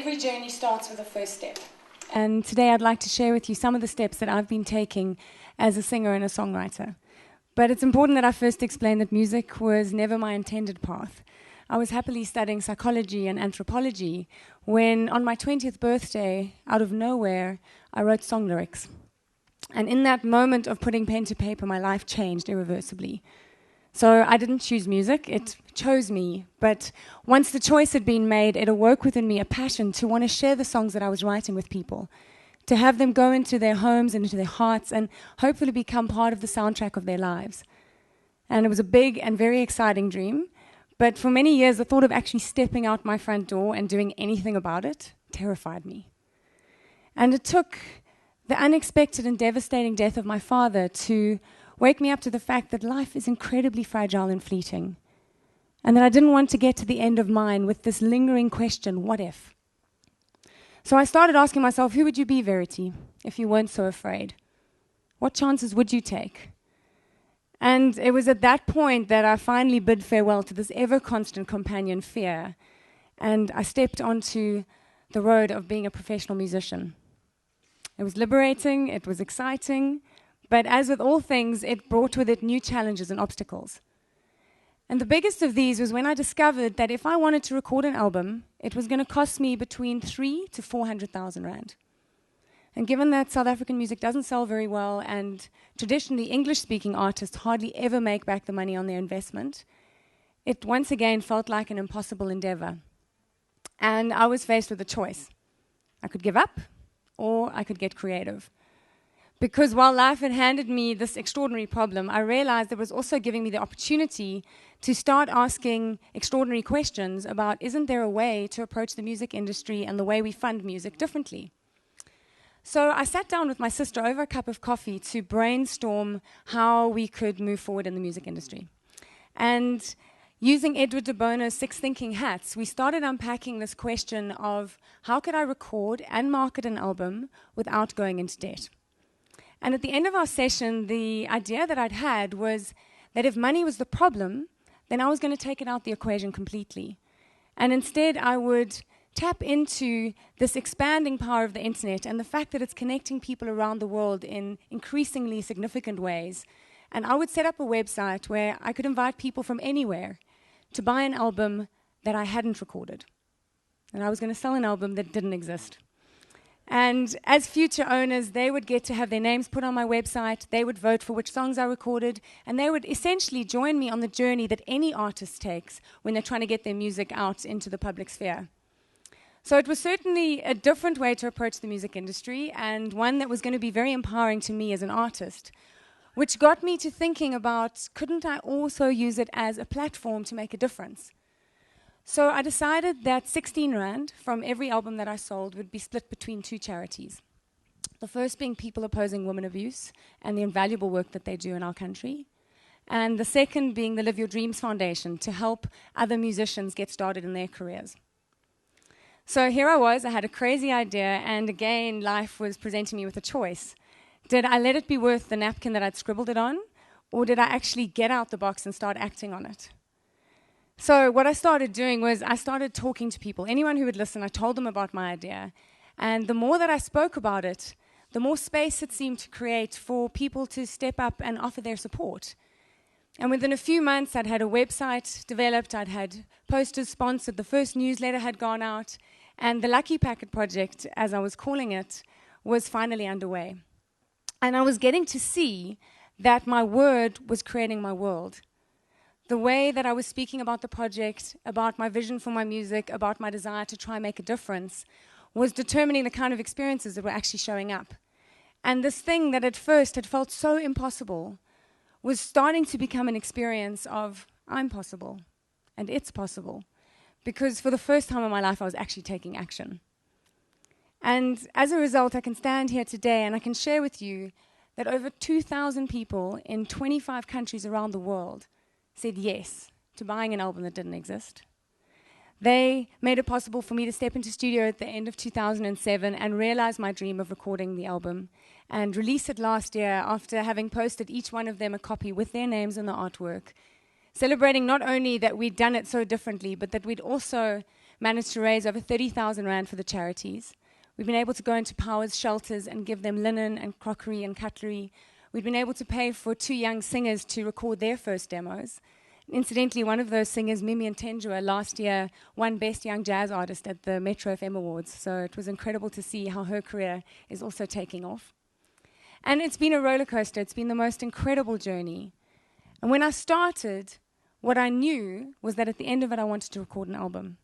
every journey starts with a first step. And today I'd like to share with you some of the steps that I've been taking as a singer and a songwriter. But it's important that I first explain that music was never my intended path. I was happily studying psychology and anthropology when, on my 20th birthday, out of nowhere, I wrote song lyrics. And in that moment of putting pen to paper, my life changed irreversibly. So I didn't choose music, it chose me. But once the choice had been made, it awoke within me a passion to want to share the songs that I was writing with people, to have them go into their homes and into their hearts and hopefully become part of the soundtrack of their lives. And it was a big and very exciting dream. But for many years, the thought of actually stepping out my front door and doing anything about it terrified me. And it took the unexpected and devastating death of my father to wake me up to the fact that life is incredibly fragile and fleeting, and that I didn't want to get to the end of mine with this lingering question, what if? So I started asking myself, who would you be, Verity, if you weren't so afraid? What chances would you take? And it was at that point that I finally bid farewell to this ever-constant companion fear, and I stepped onto the road of being a professional musician. It was liberating, it was exciting, but as with all things, it brought with it new challenges and obstacles. And the biggest of these was when I discovered that if I wanted to record an album, it was going to cost me between 300,000 to 400,000 rand. And given that South African music doesn't sell very well, and traditionally English-speaking artists hardly ever make back the money on their investment, it once again felt like an impossible endeavor. And I was faced with a choice. I could give up, or I could get creative. Because while life had handed me this extraordinary problem, I realized it was also giving me the opportunity to start asking extraordinary questions about, isn't there a way to approach the music industry and the way we fund music differently? So I sat down with my sister over a cup of coffee to brainstorm how we could move forward in the music industry. And using Edward de Bono's 6 thinking hats, we started unpacking this question of how could I record and market an album without going into debt? And at the end of our session, the idea that I'd had was that if money was the problem, then I was going to take it out the equation completely. And instead, I would tap into this expanding power of the internet and the fact that it's connecting people around the world in increasingly significant ways. And I would set up a website where I could invite people from anywhere to buy an album that I hadn't recorded. And I was going to sell an album that didn't exist. And as future owners, they would get to have their names put on my website, they would vote for which songs I recorded, and they would essentially join me on the journey that any artist takes when they're trying to get their music out into the public sphere. So it was certainly a different way to approach the music industry, and one that was going to be very empowering to me as an artist, which got me to thinking about, couldn't I also use it as a platform to make a difference? So I decided that 16 Rand from every album that I sold would be split between 2 charities. The first being People Opposing Women Abuse and the invaluable work that they do in our country. And the second being the Live Your Dreams Foundation to help other musicians get started in their careers. So here I was, I had a crazy idea, and again, life was presenting me with a choice. Did I let it be worth the napkin that I'd scribbled it on, or did I actually get out the box and start acting on it? So what I started doing was I started talking to people. Anyone who would listen, I told them about my idea. And the more that I spoke about it, the more space it seemed to create for people to step up and offer their support. And within a few months, I'd had a website developed, I'd had posters sponsored, the first newsletter had gone out, and the Lucky Packet project, as I was calling it, was finally underway. And I was getting to see that my word was creating my world. The way that I was speaking about the project, about my vision for my music, about my desire to try and make a difference, was determining the kind of experiences that were actually showing up. And this thing that at first had felt so impossible was starting to become an experience of, I'm possible, and it's possible. Because for the first time in my life, I was actually taking action. And as a result, I can stand here today and I can share with you that over 2,000 people in 25 countries around the world said yes to buying an album that didn't exist. They made it possible for me to step into studio at the end of 2007 and realize my dream of recording the album and release it last year after having posted each one of them a copy with their names and the artwork, celebrating not only that we'd done it so differently, but that we'd also managed to raise over 30,000 rand for the charities. We've been able to go into Power's shelters and give them linen and crockery and cutlery. We've been able to pay for 2 young singers to record their first demos. Incidentally, one of those singers, Mimi and Tenjua, last year won Best Young Jazz Artist at the Metro FM Awards. So it was incredible to see how her career is also taking off. And it's been a roller coaster. It's been the most incredible journey. And when I started, what I knew was that at the end of it, I wanted to record an album.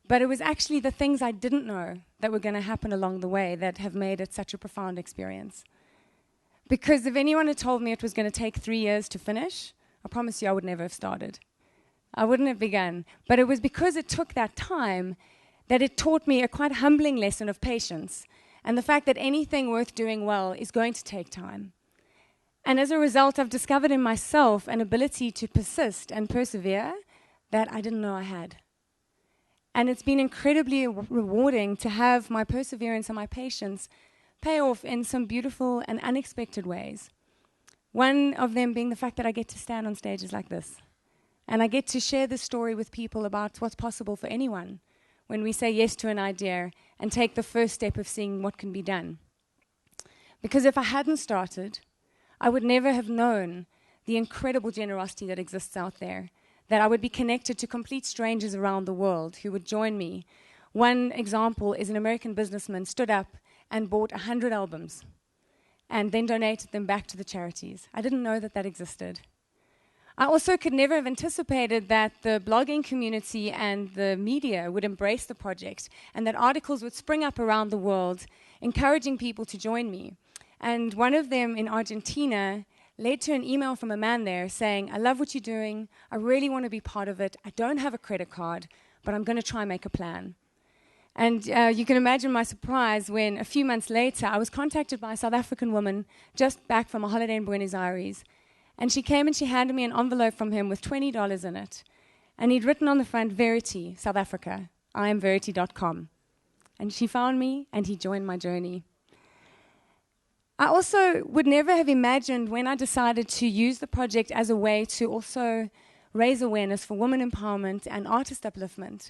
But it was actually the things I didn't know that were going to happen along the way that have made it such a profound experience. Because if anyone had told me it was going to take 3 years to finish, I promise you I would never have started. I wouldn't have begun. But it was because it took that time that it taught me a quite humbling lesson of patience and the fact that anything worth doing well is going to take time. And as a result, I've discovered in myself an ability to persist and persevere that I didn't know I had. And it's been incredibly rewarding to have my perseverance and my patience pay off in some beautiful and unexpected ways. One of them being the fact that I get to stand on stages like this. And I get to share this story with people about what's possible for anyone when we say yes to an idea and take the first step of seeing what can be done. Because if I hadn't started, I would never have known the incredible generosity that exists out there, that I would be connected to complete strangers around the world who would join me. One example is an American businessman stood up and bought 100 albums and then donated them back to the charities. I didn't know that that existed. I also could never have anticipated that the blogging community and the media would embrace the project and that articles would spring up around the world encouraging people to join me. And one of them in Argentina led to an email from a man there saying, I love what you're doing, I really want to be part of it, I don't have a credit card, but I'm going to try and make a plan. And you can imagine my surprise when a few months later I was contacted by a South African woman just back from a holiday in Buenos Aires. And she came and she handed me an envelope from him with $20 in it. And he'd written on the front, Verity, South Africa. I am Verity.com. And she found me and he joined my journey. I also would never have imagined when I decided to use the project as a way to also raise awareness for women empowerment and artist upliftment,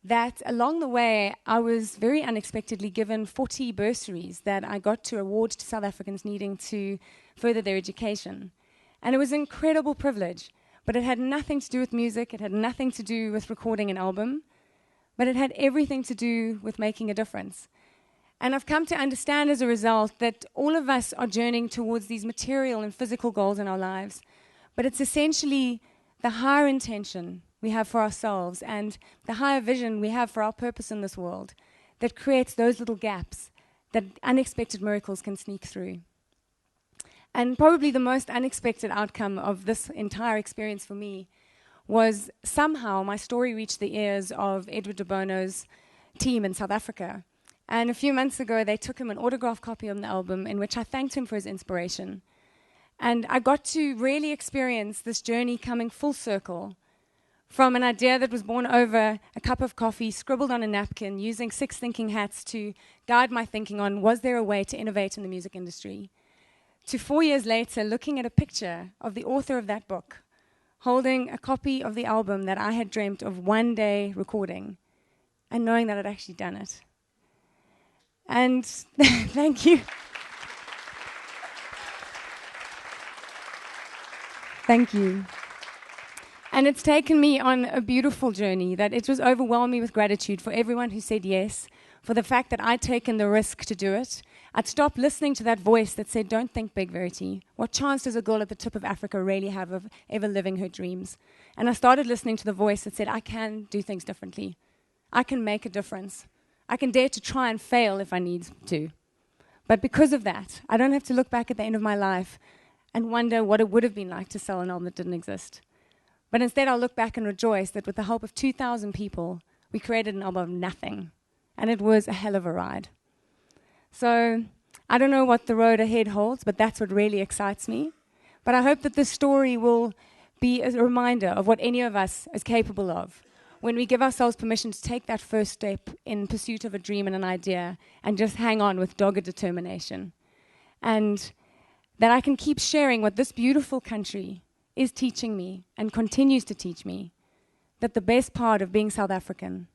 that along the way I was very unexpectedly given 40 bursaries that I got to award to South Africans needing to further their education. And it was an incredible privilege, but it had nothing to do with music, it had nothing to do with recording an album, but it had everything to do with making a difference. And I've come to understand as a result that all of us are journeying towards these material and physical goals in our lives, but it's essentially the higher intention we have for ourselves and the higher vision we have for our purpose in this world that creates those little gaps that unexpected miracles can sneak through. And probably the most unexpected outcome of this entire experience for me was somehow my story reached the ears of Edward de Bono's team in South Africa. And a few months ago, they took him an autographed copy of the album in which I thanked him for his inspiration. And I got to really experience this journey coming full circle from an idea that was born over a cup of coffee, scribbled on a napkin, using 6 thinking hats to guide my thinking on was there a way to innovate in the music industry, to 4 years later looking at a picture of the author of that book, holding a copy of the album that I had dreamt of one day recording, and knowing that I'd actually done it. And thank you. Thank you. And it's taken me on a beautiful journey that it was overwhelmed me with gratitude for everyone who said yes, for the fact that I'd taken the risk to do it. I'd stopped listening to that voice that said, don't think big, Verity. What chance does a girl at the tip of Africa really have of ever living her dreams? And I started listening to the voice that said, I can do things differently. I can make a difference. I can dare to try and fail if I need to. But because of that, I don't have to look back at the end of my life and wonder what it would have been like to sell an album that didn't exist. But instead, I'll look back and rejoice that with the help of 2,000 people, we created an album of nothing. And it was a hell of a ride. So I don't know what the road ahead holds, but that's what really excites me. But I hope that this story will be a reminder of what any of us is capable of when we give ourselves permission to take that first step in pursuit of a dream and an idea and just hang on with dogged determination. And that I can keep sharing what this beautiful country is teaching me and continues to teach me, that the best part of being South African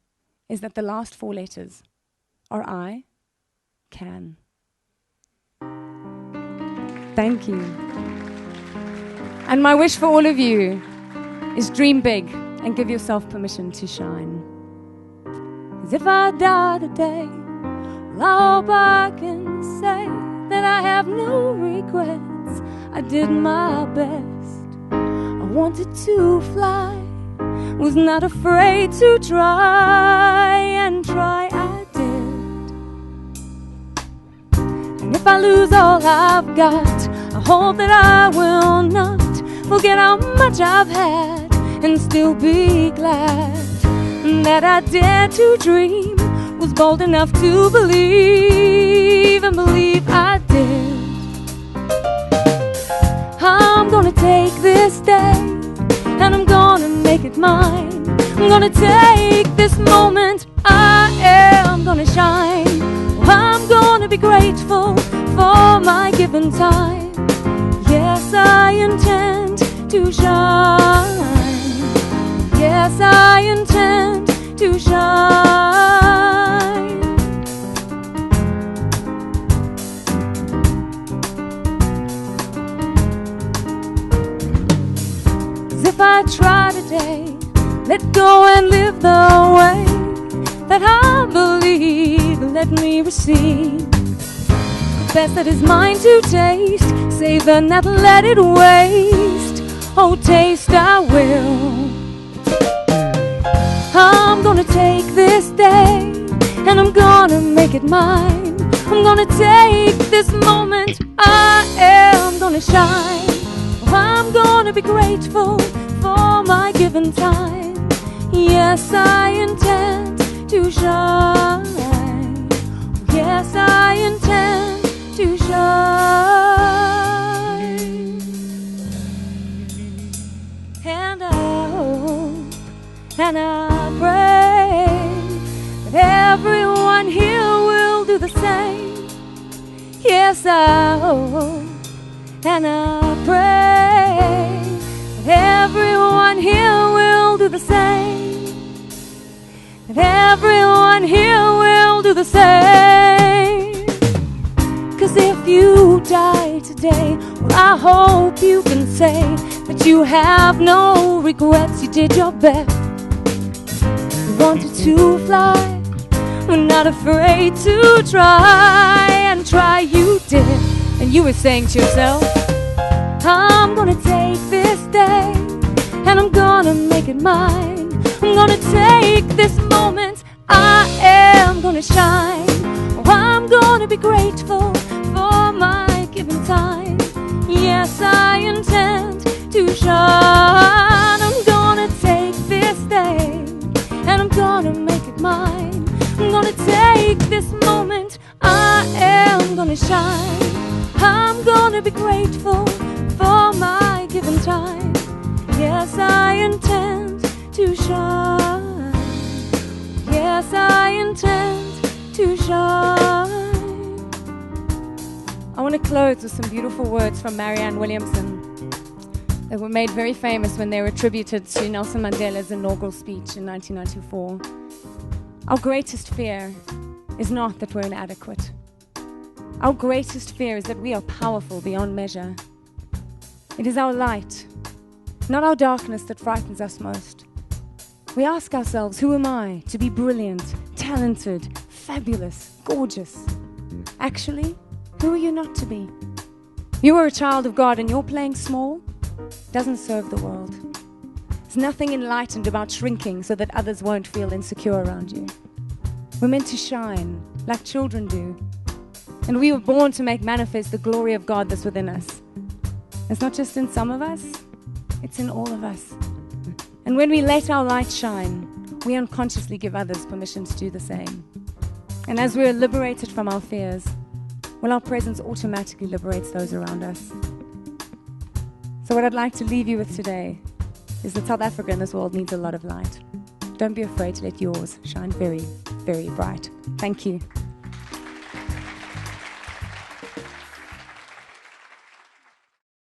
is that the last 4 letters are I can. Thank you. And my wish for all of you is dream big and give yourself permission to shine. 'Cause if I die today, well, I hope I can say that I have no regrets. I did my best. I wanted to fly, was not afraid to try, and try I did. And if I lose all I've got, I hope that I will not forget how much I've had and still be glad that I dared to dream, was bold enough to believe, and believe I did. I'm gonna take this day and I'm gonna make it mine. I'm gonna take this moment, I am gonna shine. I'm gonna be grateful for my given time. Yes, I intend to shine. Yes, I intend to shine. As if I try today, let go and live the way that I believe, let me receive the best that is mine to taste, savor not let it waste. Oh, taste I will. I'm gonna take this day and I'm gonna make it mine. I'm gonna take this moment, I am gonna shine. I'm gonna be grateful for my given time. Yes, I intend to shine. Yes, I intend to shine. And I hope and I pray that everyone here will do the same. Yes, I hope and I pray that everyone here will do the same. That everyone here will do the same. 'Cause if you die today, well, I hope you can say that you have no regrets. You did your best. You wanted to fly, were not afraid to try, and try you did. And you were saying to yourself, I'm gonna take this day and I'm gonna make it mine. I'm gonna take this moment, I am gonna shine. Oh, I'm gonna be grateful for my given time. Yes, I intend to shine. I'm gonna take this day and I'm gonna make it mine. I'm gonna take this moment, I am gonna shine. I'm gonna be grateful for my given time. Yes, I intend to shine. Yes, I intend to shine. I want to close with some beautiful words from Marianne Williamson that were made very famous when they were attributed to Nelson Mandela's inaugural speech in 1994. Our greatest fear is not that we're inadequate. Our greatest fear is that we are powerful beyond measure. It is our light, not our darkness, that frightens us most. We ask ourselves, who am I to be brilliant, talented, fabulous, gorgeous? Actually, who are you not to be? You are a child of God and you're playing small doesn't serve the world. There's nothing enlightened about shrinking so that others won't feel insecure around you. We're meant to shine like children do. And we were born to make manifest the glory of God that's within us. It's not just in some of us, it's in all of us. And when we let our light shine, we unconsciously give others permission to do the same. And as we're liberated from our fears, well, our presence automatically liberates those around us. So what I'd like to leave you with today is that South Africa and this world needs a lot of light. Don't be afraid to let yours shine very, very bright. Thank you.